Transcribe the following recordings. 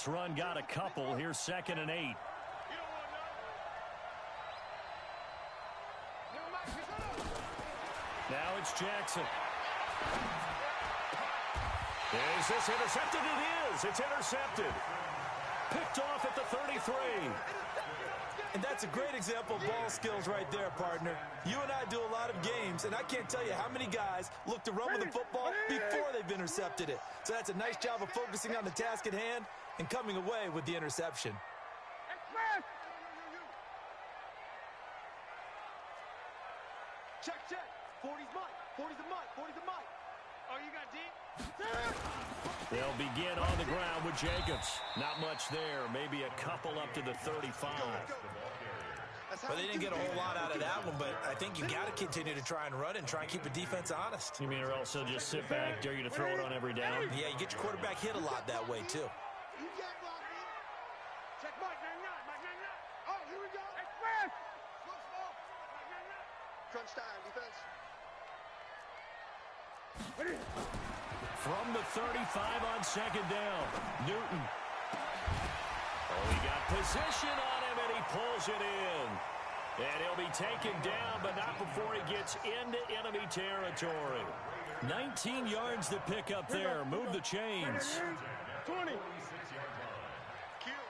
pass run got a couple. Here's 2nd and 8. Now it's Jackson. Is this intercepted? It is. It's intercepted. Picked off at the 33. And that's a great example of ball skills right there, partner. You and I do a lot of games, and I can't tell you how many guys look to run with the football before they've intercepted it. So that's a nice job of focusing on the task at hand and coming away with the interception. Check. 40's Mike. 40's the Mike. 40's the Mike. Oh, you got deep? They'll begin on the ground with Jacobs. Not much there. Maybe a couple up to the 35. But they didn't get a whole lot out of that one, but I think you got to continue to try and run and try and keep the defense honest. You mean or else they'll just sit back, dare you to throw it on every down? Yeah, you get your quarterback hit a lot that way, too. Check Mike 99. Mike 99. Oh, here we go. Express. Slow. Crunch time, defense. From the 35 on 2nd down, Newton. Oh, he got position on him, and he pulls it in. And he'll be taken down, but not before he gets into enemy territory. 19 yards to pick up there. Move the chains. 20. Kill.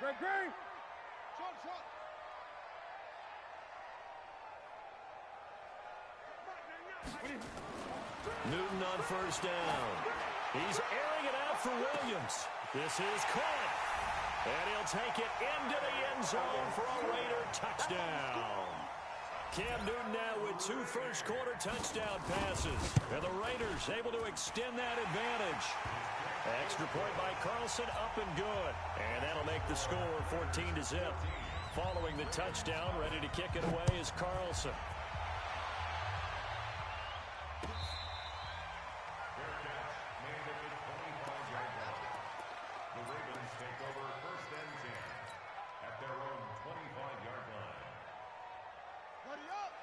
Great. Short. Newton on 1st down. He's airing it out for Williams. This is caught. And he'll take it into the end zone for a Raider touchdown. Cam Newton now with 2 first-quarter touchdown passes. And the Raiders able to extend that advantage. Extra point by Carlson, up and good. And that'll make the score 14-0. Following the touchdown, ready to kick it away is Carlson.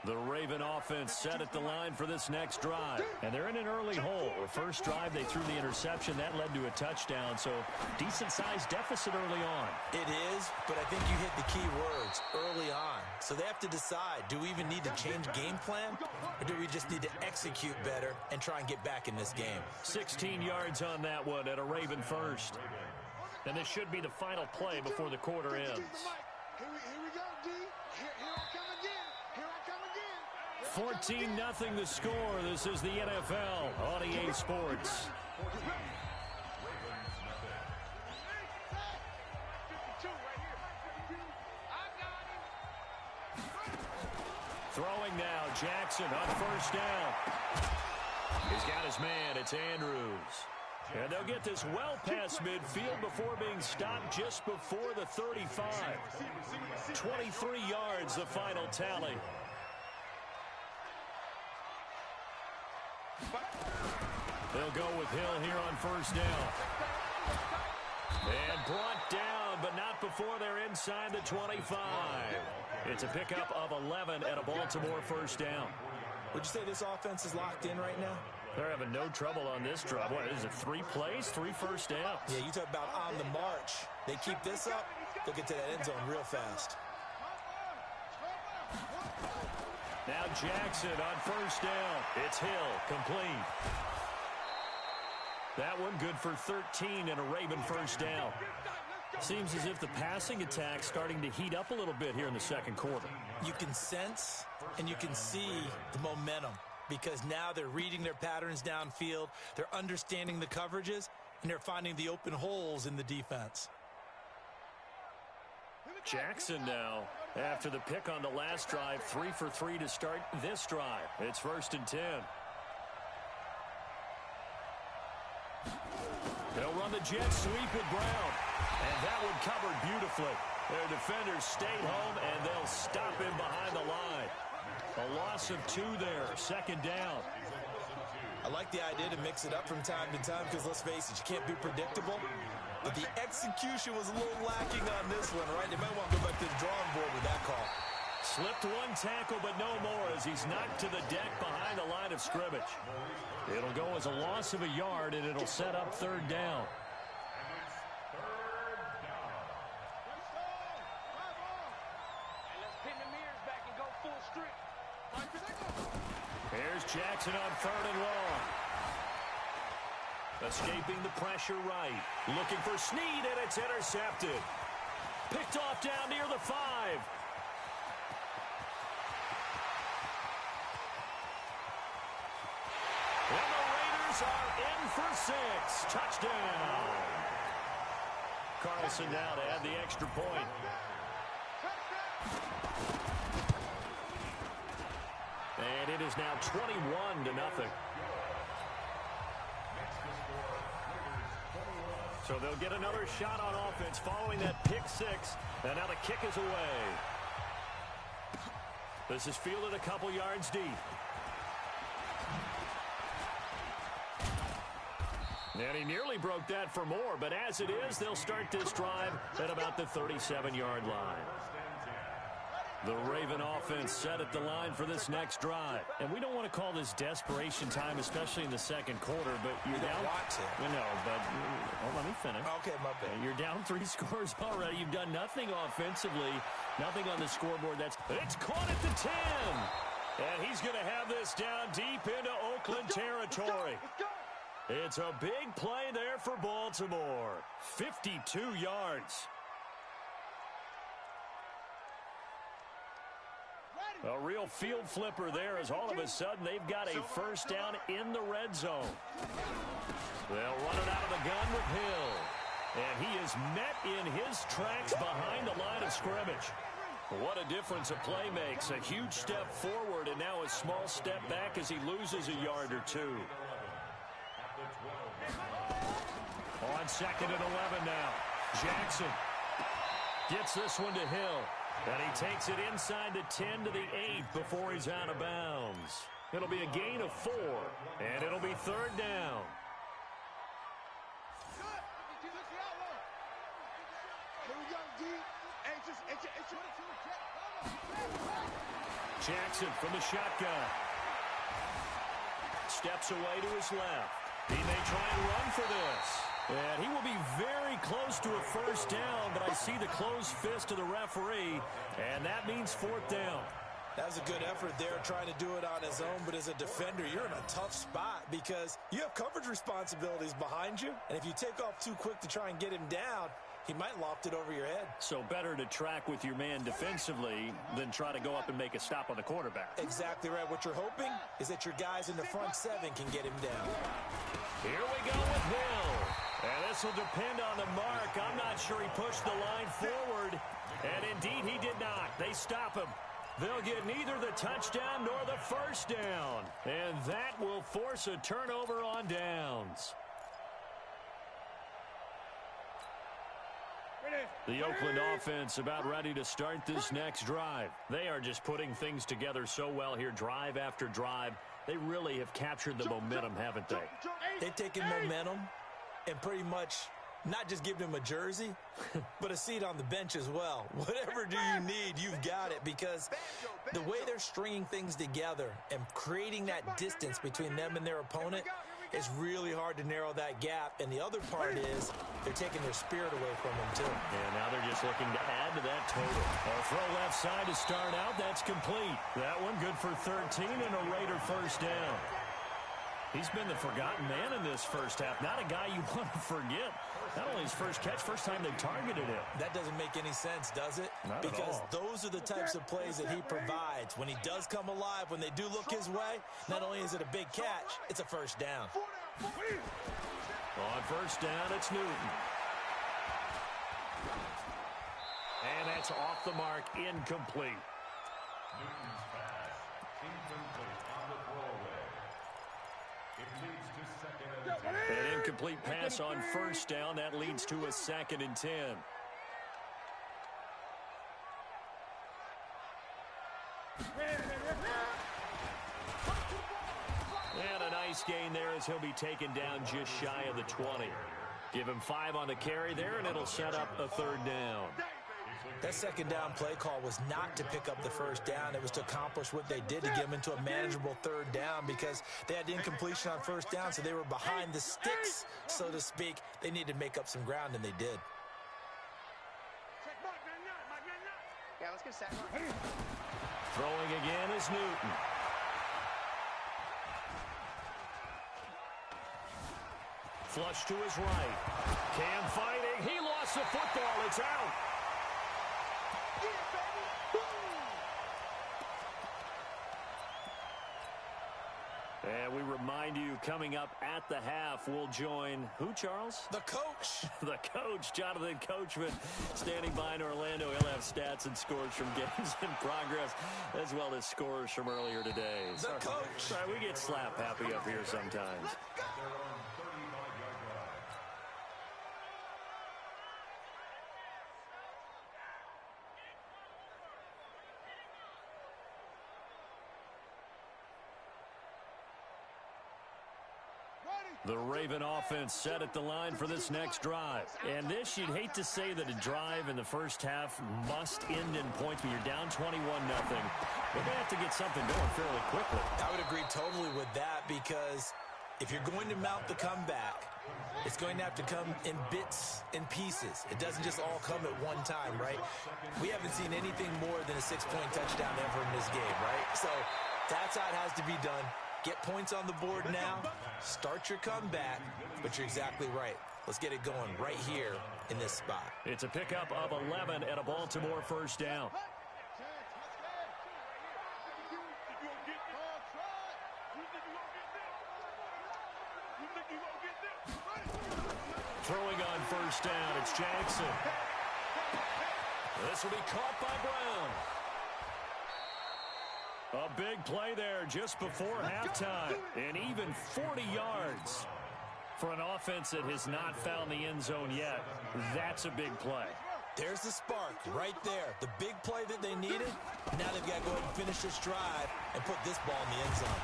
The Raven offense set at the line for this next drive. And they're in an early hole. The first drive, they threw the interception. That led to a touchdown. So decent-sized deficit early on. It is, but I think you hit the key words, early on. So they have to decide, do we even need to change game plan? Or do we just need to execute better and try and get back in this game? 16 yards on that one at a Raven first. And this should be the final play before the quarter ends. Here we go, D. Here I come again. 14-0 the score. This is the NFL on EA Sports. Throwing now, Jackson on 1st down. He's got his man. It's Andrews. And they'll get this well past midfield before being stopped just before the 35. 23 yards, the final tally. They'll go with Hill here on 1st down. And brought down, but not before they're inside the 25. It's a pickup of 11 at a Baltimore 1st down. Would you say this offense is locked in right now? They're having no trouble on this drive. What is it, 3 plays, 3 first downs? Yeah, you talk about on the march. They keep this up, they'll get to that end zone real fast. Now Jackson on 1st down. It's Hill, complete. That one good for 13 and a Raven 1st down. Seems as if the passing attack's starting to heat up a little bit here in the 2nd quarter. You can sense and you can see the momentum because now they're reading their patterns downfield, they're understanding the coverages, and they're finding the open holes in the defense. Jackson now, after the pick on the last drive, 3 for 3 to start this drive. It's 1st and 10. They'll run the jet sweep with Brown. And that one covered beautifully. Their defenders stayed home, and they'll stop him behind the line. A loss of 2 there, 2nd down. I like the idea to mix it up from time to time because, let's face it, you can't be predictable. But the execution was a little lacking on this one, right? They might want to go back to the drawing board with that call. Slipped 1 tackle, but no more as he's knocked to the deck behind the line of scrimmage. It'll go as a loss of a yard, and it'll set up 3rd down. Here's Jackson on 3rd and long. Escaping the pressure right. Looking for Snead, and it's intercepted. Picked off down near the 5. And the Raiders are in for 6. Touchdown. Carlson now to add the extra point. And it is now 21-0. So they'll get another shot on offense following that pick 6. And now the kick is away. This is fielded a couple yards deep. And he nearly broke that for more, but as it is, they'll start this drive at about the 37-yard line. The Raven offense set at the line for this next drive. And we don't want to call this desperation time, especially in the second quarter, but you're down. No, but let me finish. Okay, my bad. You're down 3 scores already. You've done nothing offensively, nothing on the scoreboard. It's caught at the 10. And he's going to have this down deep into Oakland territory. It's a big play there for Baltimore. 52 yards. A real field flipper there as all of a sudden they've got a first down in the red zone. They'll run it out of the gun with Hill. And he is met in his tracks behind the line of scrimmage. What a difference a play makes. A huge step forward and now a small step back as he loses a yard or 2. On 2nd and 11 now. Jackson gets this one to Hill. And he takes it inside the 10 to the 8 before he's out of bounds. It'll be a gain of 4. And it'll be 3rd down. Jackson from the shotgun. Steps away to his left. He may try and run for this. And he will be very close to a first down, but I see the closed fist of the referee, and that means 4th down. That was a good effort there, trying to do it on his own, but as a defender, you're in a tough spot because you have coverage responsibilities behind you, and if you take off too quick to try and get him down, he might loft it over your head. So better to track with your man defensively than try to go up and make a stop on the quarterback. Exactly right. What you're hoping is that your guys in the front 7 can get him down. Here we go with Hill. And this will depend on the mark. I'm not sure he pushed the line forward. And indeed, he did not. They stop him. They'll get neither the touchdown nor the first down. And that will force a turnover on downs. The Oakland offense about ready to start this next drive. They are just putting things together so well here, drive after drive. They really have captured the momentum, haven't they? They've taken momentum and pretty much not just given him a jersey, but a seat on the bench as well. Whatever do you need, you've got it, because the way they're stringing things together and creating that distance between them and their opponent, it's really hard to narrow that gap. And the other part is they're taking their spirit away from them, too. And now they're just looking to add to that total. A throw left side to start out. That's complete. That one good for 13 and a Raider first down. He's been the forgotten man in this first half. Not a guy you want to forget. Not only his first catch, first time they targeted him. That doesn't make any sense, does it? Not because at all. Those are the types of plays that he provides. When he does come alive, when they do look his way, not only is it a big catch, it's a first down. On first down, it's Newton. And that's off the mark, incomplete. Newton's pass, incomplete on the throwaway. It leads to 2nd and 10. An incomplete pass on first down. That leads to a 2nd and 10. And a nice gain there as he'll be taken down just shy of the 20. Give him 5 on the carry there, and it'll set up a 3rd down. That 2nd down play call was not to pick up the first down. It was to accomplish what they did to get them into a manageable 3rd down, because they had incompletion on first down, so they were behind the sticks, so to speak. They needed to make up some ground, and they did. Yeah, let's get set. Throwing again is Newton. flush to his right. Cam fighting. He lost the football. It's out. And we remind you, coming up at the half, we'll join who, Charles? The coach. The coach, Jonathan Coachman, standing by in Orlando. He'll have stats and scores from games in progress, as well as scores from earlier today. The coach. Sorry, we get slap happy up here sometimes. The Raven offense set at the line for this next drive. And this, you'd hate to say that a drive in the first half must end in points, but you're down 21-0. They're going to have to get something going fairly quickly. I would agree totally with that, because if you're going to mount the comeback, it's going to have to come in bits and pieces. It doesn't just all come at one time, right? We haven't seen anything more than a 6-point touchdown ever in this game, right? So that's how it has to be done. Get points on the board now, start your comeback, but you're exactly right. Let's get it going right here in this spot. It's a pickup of 11 and a Baltimore first down. Throwing on first down, it's Jackson. This will be caught by Brown. A big play there just before halftime. And even 40 yards for an offense that has not found the end zone yet. That's a big play. There's the spark right there. The big play that they needed. Now they've got to go ahead and finish this drive and put this ball in the end zone.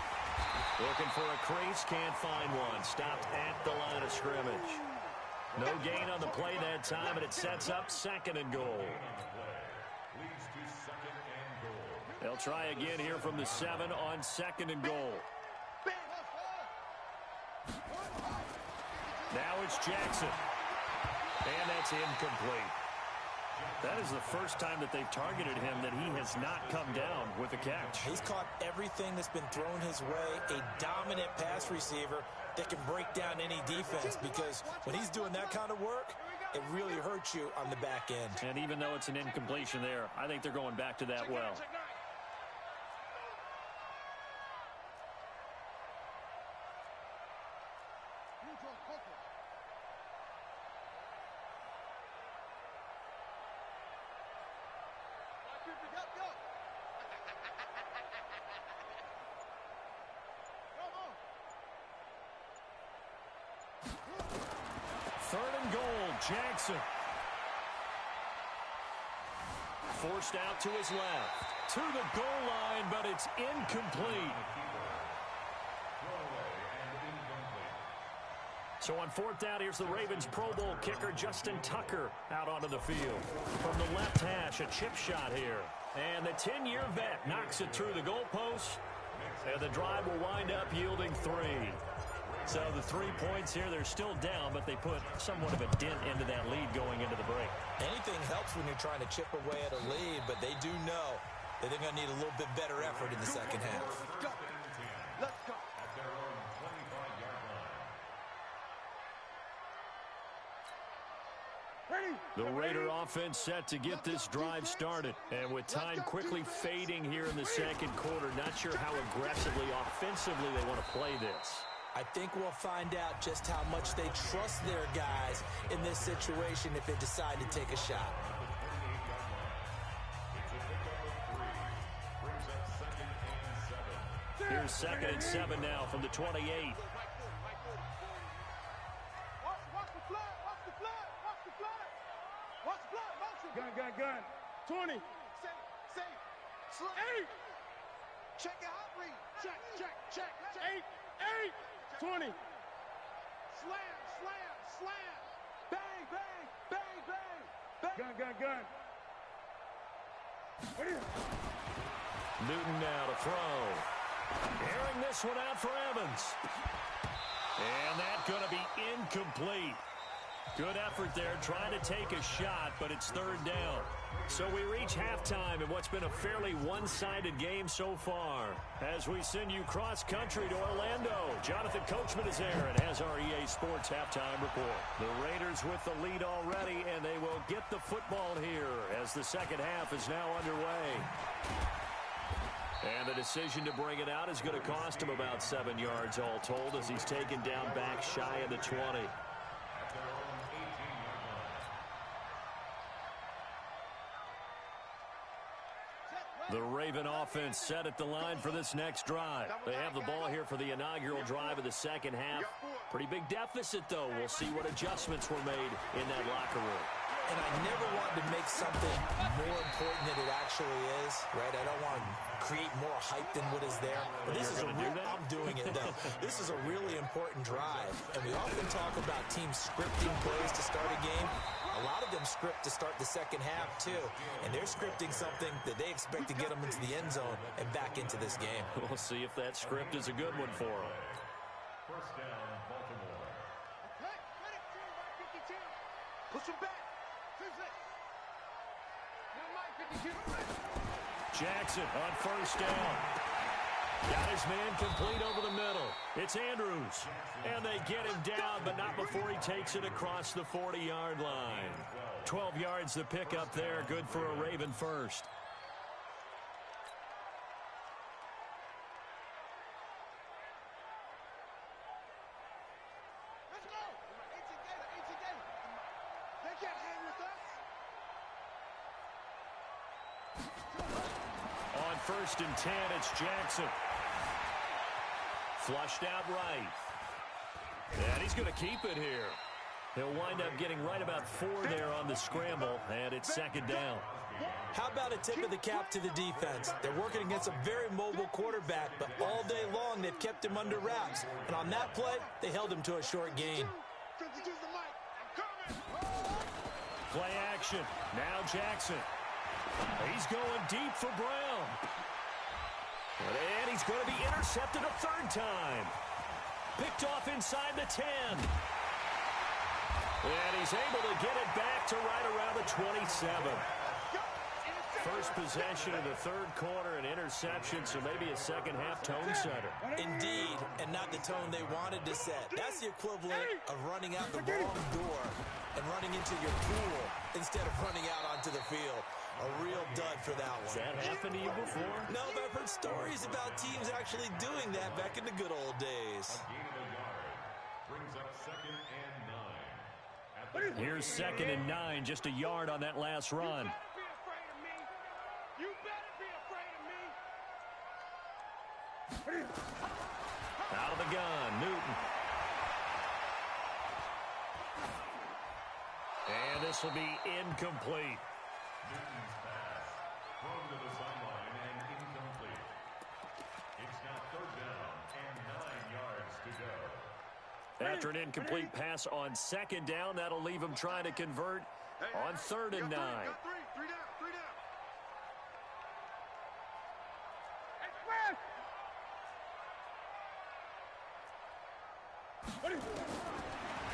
Looking for a crease, can't find one. Stopped at the line of scrimmage. No gain on the play that time, and it sets up 2nd and goal. They'll try again here from the 7 on 2nd and goal. Now it's Jackson. And that's incomplete. That is the first time that they've targeted him that he has not come down with a catch. He's caught everything that's been thrown his way. A dominant pass receiver that can break down any defense, because when he's doing that kind of work, it really hurts you on the back end. And even though it's an incompletion there, I think they're going back to that well. Jackson. Forced out to his left. To the goal line, but it's incomplete. So on 4th down, here's the Ravens Pro Bowl kicker, Justin Tucker, out onto the field. From the left hash, a chip shot here. And the 10-year vet knocks it through the goalpost. And the drive will wind up yielding 3. So the 3 points here, they're still down, but they put somewhat of a dent into that lead going into the break. Anything helps when you're trying to chip away at a lead, but they do know that they're going to need a little bit better effort in the second half. Let's go. The Raider offense set to get this drive started. And with time quickly fading here in the second quarter, not sure how aggressively, offensively they want to play this. I think we'll find out just how much they trust their guys in this situation if they decide to take a shot. Here's 2nd and 7 now from the 28. Watch the flag. Watch the flag. Watch the flag. Watch the flag. Motion. Gun. 20. Say. Slow. 8. Check your hot read. Check. 8. 20. Slam. Bang. Gun. Newton now to throw. Airing this one out for Evans. And that's going to be incomplete. Good effort there, trying to take a shot, but it's third down. So we reach halftime in what's been a fairly one-sided game so far. As we send you cross-country to Orlando, Jonathan Coachman is there and has our EA Sports halftime report. The Raiders with the lead already, and they will get the football here as the second half is now underway. And the decision to bring it out is going to cost him about 7 yards all told as he's taken down back shy of the 20. The Raven offense set at the line for this next drive. They have the ball here for the inaugural drive of the second half. Pretty big deficit, though. We'll see what adjustments were made in that locker room. And I never want to make something more important than it actually is, right? I don't want to create more hype than what is there. But this is a real, I'm doing it, though. This is a really important drive. And we often talk about teams scripting plays to start a game. A lot of them script to start the second half, too. And they're scripting something that they expect to get them into the end zone and back into this game. We'll see if that script is a good one for them. First down, Baltimore. Hey, let it to 52. Push him back. Jackson on first down. Got his man complete over the middle. It's Andrews. And they get him down, but not before he takes it across the 40-yard line. 12 yards to pick up there. Good for a Raven first. Let's go. They can't hang with us. On first and 10, it's Jackson. Flushed out right. And he's going to keep it here. He'll wind up getting right about 4 there on the scramble, and it's second down. How about a tip of the cap to the defense? They're working against a very mobile quarterback, but all day long they've kept him under wraps. And on that play, they held him to a short gain. 52's the mic. I'm coming. Play action. Now Jackson. He's going deep for Brown. And he's going to be intercepted a third time. Picked off inside the 10. And he's able to get it back to right around the 27. First possession of the third quarter, an interception, so maybe a second-half tone setter. Indeed, and not the tone they wanted to set. That's the equivalent of running out the wrong door and running into your pool instead of running out onto the field. A real dud for that one. Has that happened to you before? No, but I've heard stories about teams actually doing that back in the good old days. A gain of a yard. Brings up second and 9. Here's second and 9, just a yard on that last run. You better be afraid of me. Out of the gun, Newton. And this will be incomplete. Newton's pass. Thrown to the sideline and incomplete. It's now third down and 9 yards to go. After an incomplete pass on second down, that'll leave him trying to convert on third and 9. Three down.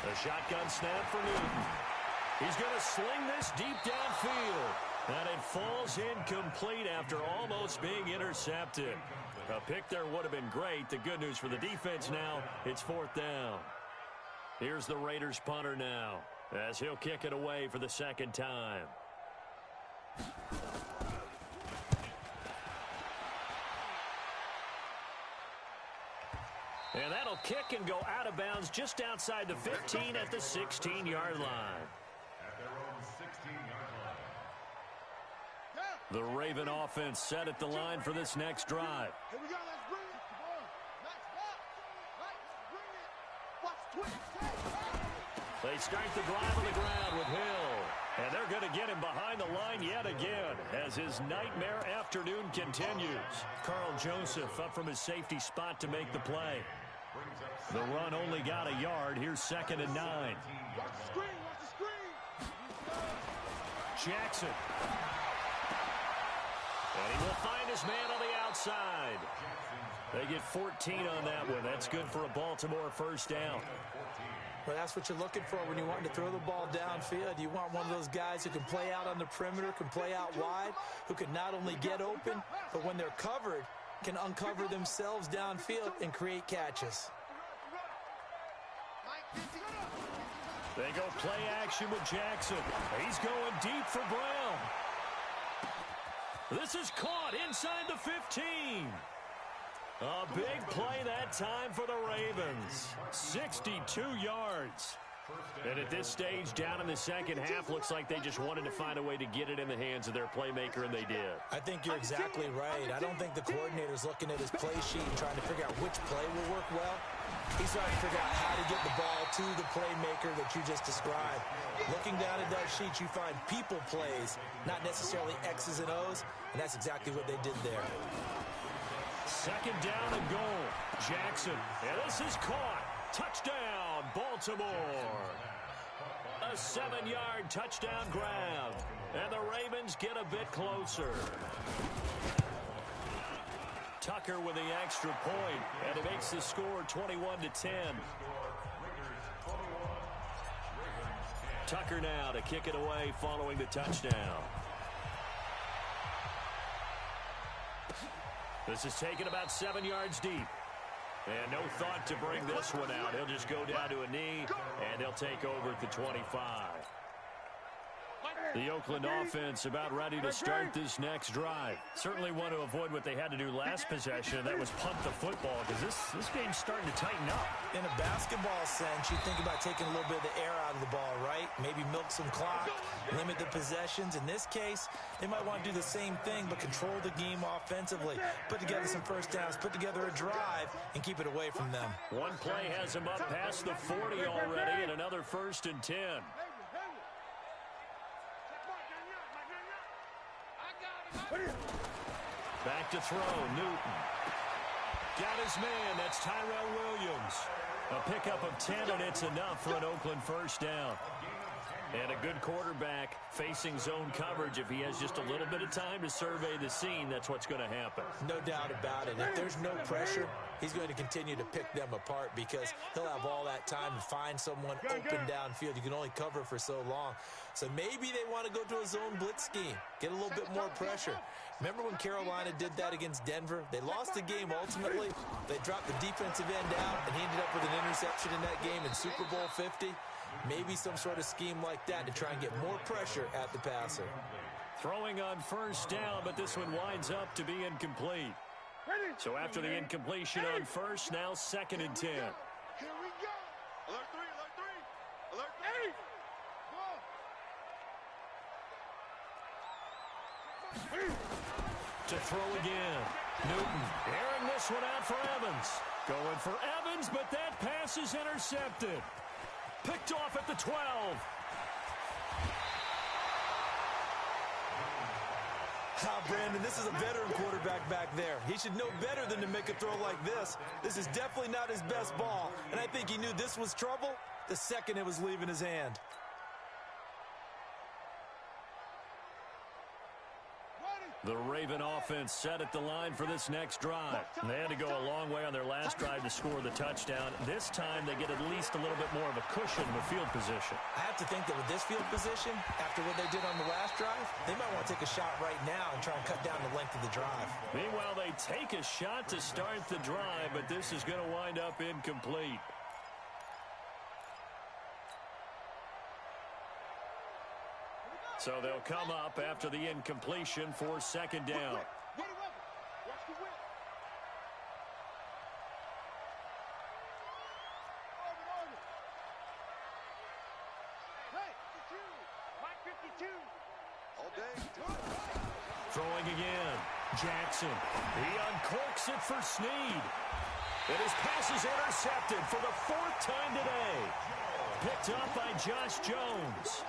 The shotgun snap for Newton. He's going to sling this deep downfield. And it falls incomplete after almost being intercepted. A pick there would have been great. The good news for the defense now, it's fourth down. Here's the Raiders punter now, as he'll kick it away for the second time. And that'll kick and go out of bounds just outside the 15 at the 16-yard line. At their own 16-yard line. The Raven offense set at the line for this next drive. Here we go. Let's bring it. Nice block. Watch twitch. They start the drive on the ground with Hill. And they're going to get him behind the line yet again as his nightmare afternoon continues. Carl Joseph up from his safety spot to make the play. The run only got a yard. Here's second and 9. Watch the screen. Watch the screen. Jackson. And he will find his man on the outside. They get 14 on that one. That's good for a Baltimore first down. Well, that's what you're looking for when you want to throw the ball downfield. You want one of those guys who can play out on the perimeter, can play out wide, who can not only get open, but when they're covered, can uncover themselves downfield and create catches. They go play action with Jackson. He's going deep for Brown. This is caught inside the 15. A big play that time for the Ravens. 62 yards. And at this stage, down in the second half, looks like they just wanted to find a way to get it in the hands of their playmaker, and they did. I think you're exactly right. I don't think the coordinator's looking at his play sheet and trying to figure out which play will work well. He's trying to figure out how to get the ball to the playmaker that you just described. Looking down at that sheet, you find people plays, not necessarily X's and O's, and that's exactly what they did there. Second down and goal. Jackson, and this is caught. Touchdown, Baltimore. A 7-yard touchdown grab. And the Ravens get a bit closer. Tucker with the extra point, and it makes the score 21-10. Tucker now to kick it away following the touchdown. This is taken about 7 yards deep. And no thought to bring this one out. He'll just go down to a knee, and they'll take over at the 25. The Oakland offense about ready to start this next drive. Certainly want to avoid what they had to do last possession, and that was punt the football, because this game's starting to tighten up. In a basketball sense, you think about taking a little bit of the air out of the ball, right? Maybe milk some clock, limit the possessions. In this case, they might want to do the same thing, but control the game offensively. Put together some first downs, put together a drive, and keep it away from them. One play has them up past the 40 already, and another 1st and 10. Back to throw, Newton. Got his man, that's Tyrell Williams. A pickup of 10, and it's enough for an Oakland first down. And a good quarterback facing zone coverage. If he has just a little bit of time to survey the scene, that's what's going to happen. No doubt about it. If there's no pressure, he's going to continue to pick them apart because he'll have all that time to find someone open downfield. You can only cover for so long. So maybe they want to go to a zone blitz scheme, get a little bit more pressure. Remember when Carolina did that against Denver? They lost the game ultimately. They dropped the defensive end out, and he ended up with an interception in that game in Super Bowl 50. Maybe some sort of scheme like that to try and get more pressure at the passer. Throwing on first down, but this one winds up to be incomplete. So after the incompletion on first, now 2nd and 10. Here we go. Alert 3, alert 3. Alert 3. To throw again. Newton airing this one out for Evans. Going for Evans, but that pass is intercepted. Picked off at the 12. Brandon, this is a veteran quarterback back there. He should know better than to make a throw like this. This is definitely not his best ball, and I think he knew this was trouble the second it was leaving his hand. The Raven offense set at the line for this next drive. They had to go a long way on their last drive to score the touchdown. This time they get at least a little bit more of a cushion with field position. I have to think that with this field position, after what they did on the last drive, they might want to take a shot right now and try and cut down the length of the drive. Meanwhile, they take a shot to start the drive, but this is going to wind up incomplete. So they'll come up after the incompletion for 2nd down. Throwing again. Jackson. He uncorks it for Snead. And his pass is intercepted for the 4th time today. Picked up by Josh Jones.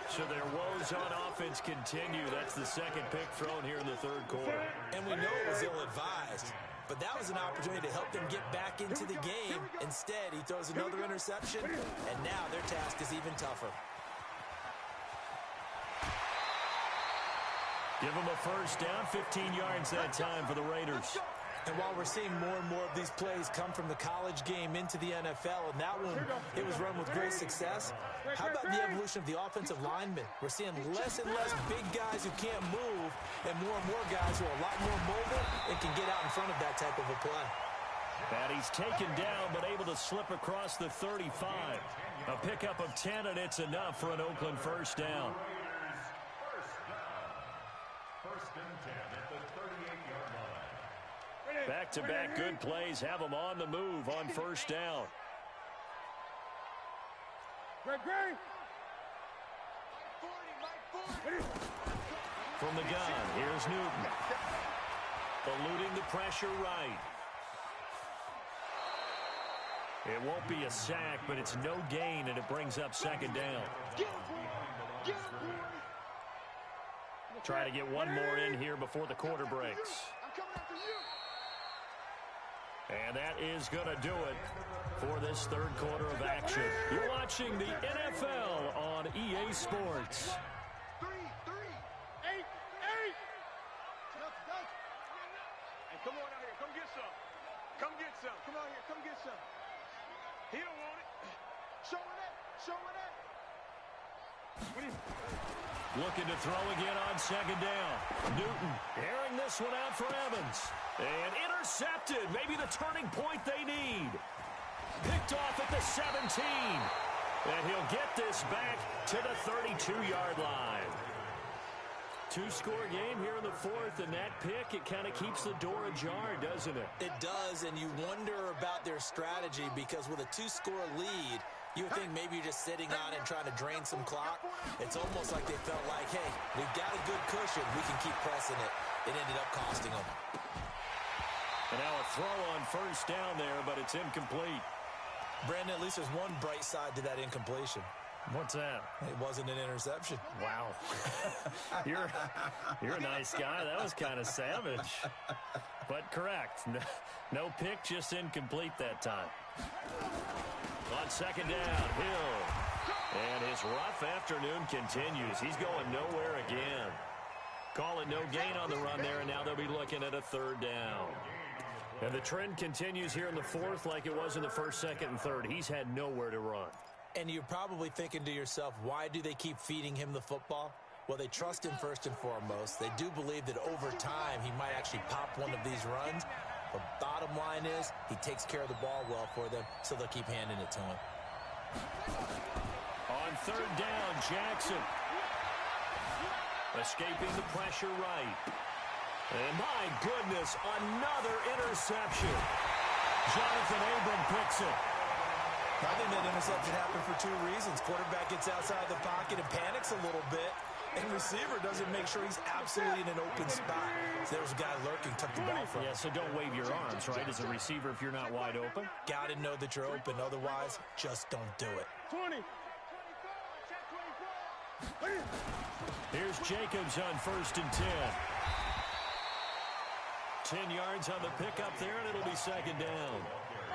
So their woes on offense continue. That's the 2nd pick thrown here in the 3rd quarter. And we know it was ill-advised, but that was an opportunity to help them get back into the game. Instead, he throws another interception, and now their task is even tougher. Give them a first down, 15 yards that time for the Raiders. And while we're seeing more and more of these plays come from the college game into the NFL, and that one, it was run with great success, how about the evolution of the offensive linemen? We're seeing less and less big guys who can't move and more guys who are a lot more mobile and can get out in front of that type of a play. And he's taken down but able to slip across the 35. A pickup of 10, and it's enough for an Oakland first down. First and 10 at the 38-yard line. Back-to-back good plays have them on the move on first down. From the gun, here's Newton. Eluding the pressure right. It won't be a sack, but it's no gain, and it brings up second down. Try to get one more in here before the quarter breaks. And that is going to do it for this third quarter of action. You're watching the NFL on EA Sports. 3. Hey, come on out here. Come get some. Come get some. Come out here. Come get some. He don't want it. Show her that. Looking to throw again on second down. Newton airing this one out for Evans. And intercepted. Maybe the turning point they need. Picked off at the 17. And he'll get this back to the 32-yard line. Two-score game here in the fourth, and that pick, it kind of keeps the door ajar, doesn't it? It does, and you wonder about their strategy because with a two-score lead, you would think maybe you're just sitting on it and trying to drain some clock. It's almost like they felt like, hey, we've got a good cushion. We can keep pressing it. It ended up costing them. And now a throw on first down there, but it's incomplete. Brandon, at least there's one bright side to that incompletion. What's that? It wasn't an interception. Wow. You're a nice guy. That was kind of savage. But correct. No pick, just incomplete that time. On second down, Hill. And his rough afternoon continues. He's going nowhere again. Call it no gain on the run there, and now they'll be looking at a third down. And the trend continues here in the fourth like it was in the first, second, and third. He's had nowhere to run. And you're probably thinking to yourself, why do they keep feeding him the football? Well, they trust him first and foremost. They do believe that over time he might actually pop one of these runs. But bottom line is he takes care of the ball well for them, so they'll keep handing it to him. On third down, Jackson. Escaping the pressure right. And my goodness, another interception. Jonathan Abram picks it. I think that interception happened for two reasons. Quarterback gets outside the pocket and panics a little bit, and receiver doesn't make sure he's absolutely in an open spot. So there was a guy lurking, took the ball from him. Yeah, so don't wave your arms, right, as a receiver if you're not wide open. Got to know that you're open. Otherwise, just don't do it. 20. Here's Jacobs on first and 10. 10 yards on the pickup there, and it'll be second down.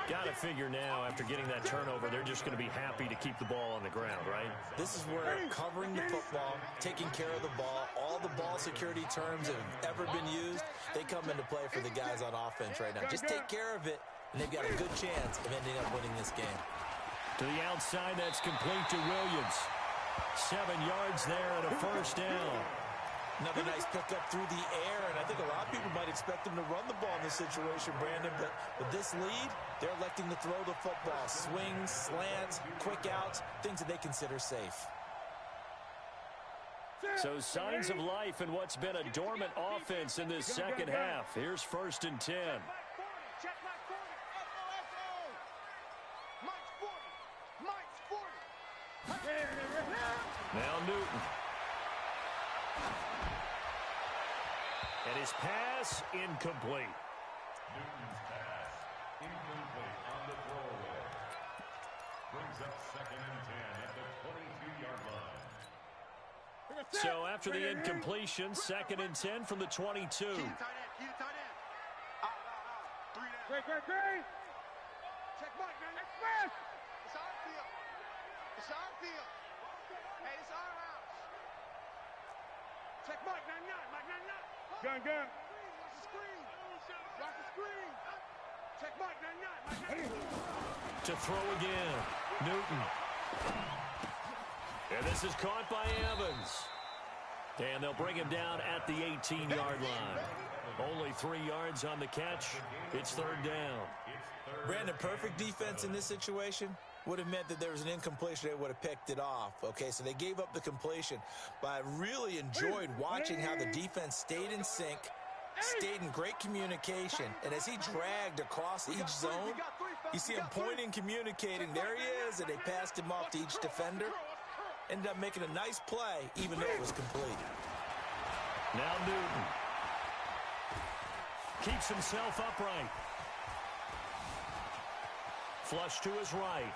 Got to figure now, after getting that turnover, they're just going to be happy to keep the ball on the ground, right? This is where covering the football, taking care of the ball, all the ball security terms that have ever been used, they come into play for the guys on offense right now. Just take care of it, and they've got a good chance of ending up winning this game. To the outside, that's complete to Williams. 7 yards there and a first down. Another nice pickup through the air, and I think a lot of people might expect them to run the ball in this situation, Brandon, but with this lead, they're electing to throw the football. Swings, slants, quick outs, things that they consider safe. So signs of life in what's been a dormant offense in this second half. Here's first and 10. Check Mike 40. Mike's 40. Now Newton. And his pass incomplete. Newton's pass incomplete on the throwaway. Brings up second and 10 at the 22-yard line. So after the incompletion, second and 10 from the 22. Keep the tight end. Out. 3 down. Great. Check Mike, man. Express. It's our field. Hey, it's our house. Check Mike, 99. Gun. Watch the screen. Watch the screen. Check Mike. To throw again. Newton. And this is caught by Evans. And they'll bring him down at the 18-yard line. Only 3 yards on the catch. It's third down. Brandon, perfect defense in this situation would have meant that there was an incompletion. They would have picked it off. Okay, so they gave up the completion. But I really enjoyed watching how the defense stayed in sync, stayed in great communication. And as he dragged across each zone, you see him pointing, communicating. There he is, and they passed him off to each defender. Ended up making a nice play, even though it was complete. Now Newton. Keeps himself upright. Flush to his right.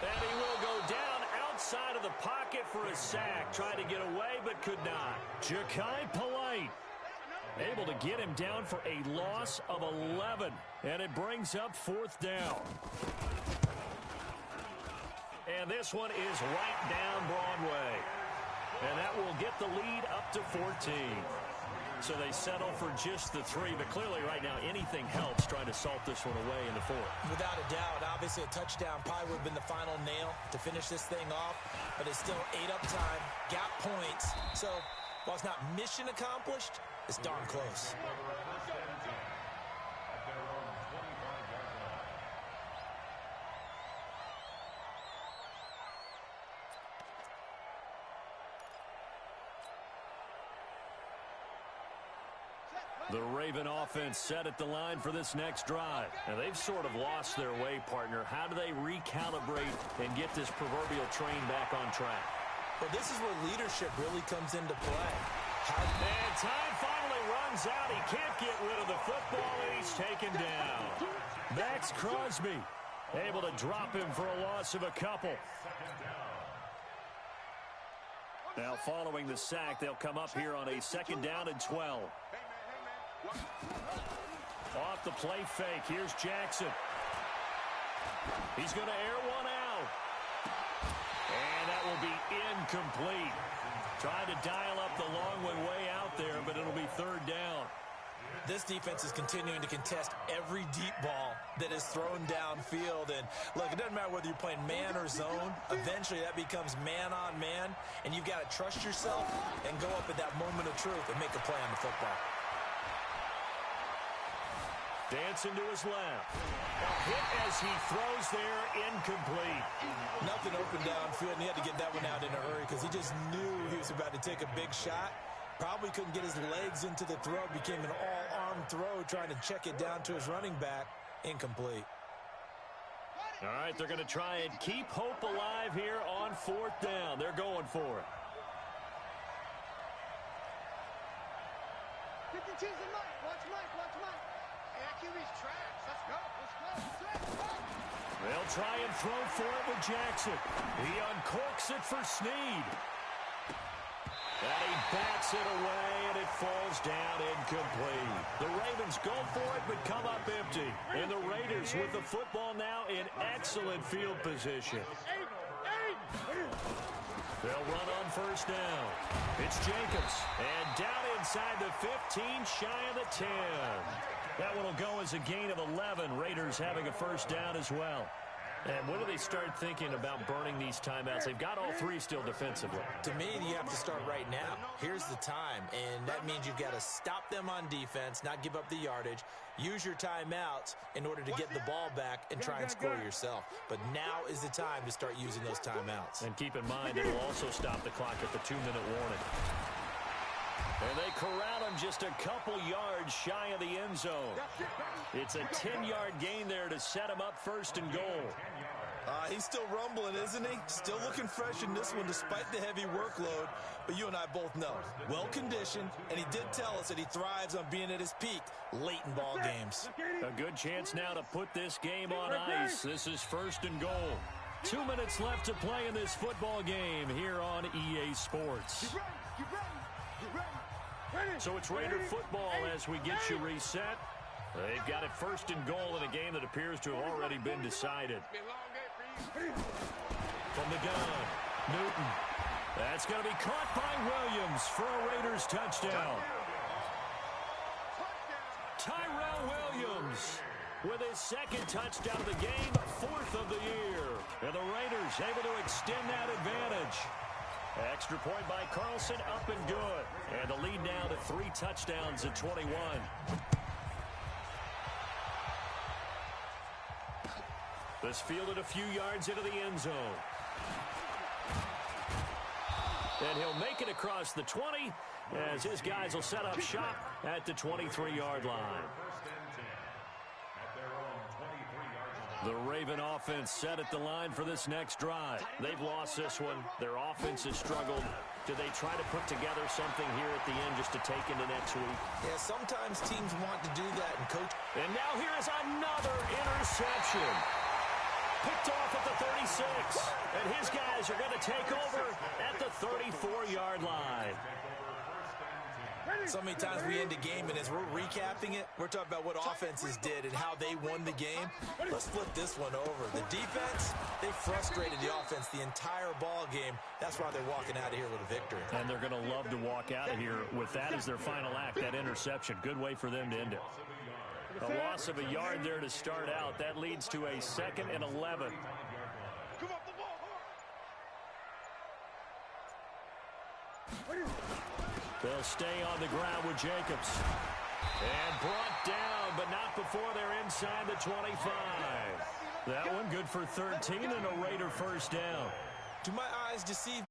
And he will go down outside of the pocket for a sack. Tried to get away, but could not. Jachai Polite able to get him down for a loss of 11. And it brings up fourth down. And this one is right down Broadway. And that will get the lead up to 14. So they settle for just the 3. But clearly right now anything helps trying to salt this one away in the 4th. Without a doubt, obviously a touchdown probably would have been the final nail to finish this thing off. But it's still 8 up time, got points. So while it's not mission accomplished, it's darn close. The Raven offense set at the line for this next drive. And they've sort of lost their way, partner. How do they recalibrate and get this proverbial train back on track? Well, this is where leadership really comes into play. And time finally runs out. He can't get rid of the football, and he's taken down. Max Crosby able to drop him for a loss of a couple. Now following the sack, they'll come up here on a 2nd down and 12. Off the play fake. Here's Jackson. He's going to air one out. And that will be incomplete. Trying to dial up the long one way out there, but it'll be 3rd down. This defense is continuing to contest every deep ball that is thrown downfield. And look, it doesn't matter whether you're playing man or zone. Eventually that becomes man on man. And you've got to trust yourself and go up at that moment of truth and make a play on the football. Dancing to his left. A hit as he throws there, incomplete. Nothing open downfield, and he had to get that one out in a hurry because he just knew he was about to take a big shot. Probably couldn't get his legs into the throw. Became an all-arm throw, trying to check it down to his running back. Incomplete. All right, they're going to try and keep hope alive here on 4th down. They're going for it. 52's a Mike. Watch Mike. QB's trash. Let's go. They'll try and throw for it with Jackson. He uncorks it for Snead. And he bats it away, and it falls down incomplete. The Ravens go for it, but come up empty. And the Raiders with the football now in excellent field position. They'll run on 1st down. It's Jacobs. And down inside the 15, shy of the 10. That one will go as a gain of 11. Raiders having a 1st down as well. And when do they start thinking about burning these timeouts? They've got all 3 still defensively. To me, you have to start right now. Here's the time, and that means you've got to stop them on defense, not give up the yardage, use your timeouts in order to get the ball back and try and score yourself. But now is the time to start using those timeouts. And keep in mind, it'll also stop the clock at the 2-minute warning. And they corral him just a couple yards shy of the end zone. It's a 10-yard gain there to set him up 1st and goal. He's still rumbling, isn't he? Still looking fresh in this one despite the heavy workload. But you and I both know, well-conditioned, and he did tell us that he thrives on being at his peak late in ball games. A good chance now to put this game on ice. This is 1st and goal. 2 minutes left to play in this football game here on EA Sports. So it's Raider football as we get you reset. They've got it 1st and goal in a game that appears to have already been decided. From the gun, Newton. That's going to be caught by Williams for a Raiders touchdown. with his second touchdown of the game, 4th of the year. And the Raiders able to extend that advantage. Extra point by Carlson, up and good. And the lead now to 3 touchdowns at 21. This fielded a few yards into the end zone. And he'll make it across the 20 as his guys will set up shop at the 23-yard line. The Raven offense set at the line for this next drive. They've lost this one. Their offense has struggled. Do they try to put together something here at the end just to take into next week? Yeah, sometimes teams want to do that, and coach. And now here is another interception. Picked off at the 36. And his guys are going to take over at the 34-yard line. So many times we end a game, and as we're recapping it, we're talking about what offenses did and how they won the game. Let's flip this one over. The defense, they frustrated the offense the entire ball game. That's why they're walking out of here with a victory. And they're going to love to walk out of here with that as their final act, that interception. Good way for them to end it. A loss of a yard there to start out. That leads to a 2nd and 11. They'll stay on the ground with Jacobs. And brought down, but not before they're inside the 25. That one good for 13 and a Raider first down. Do my eyes deceive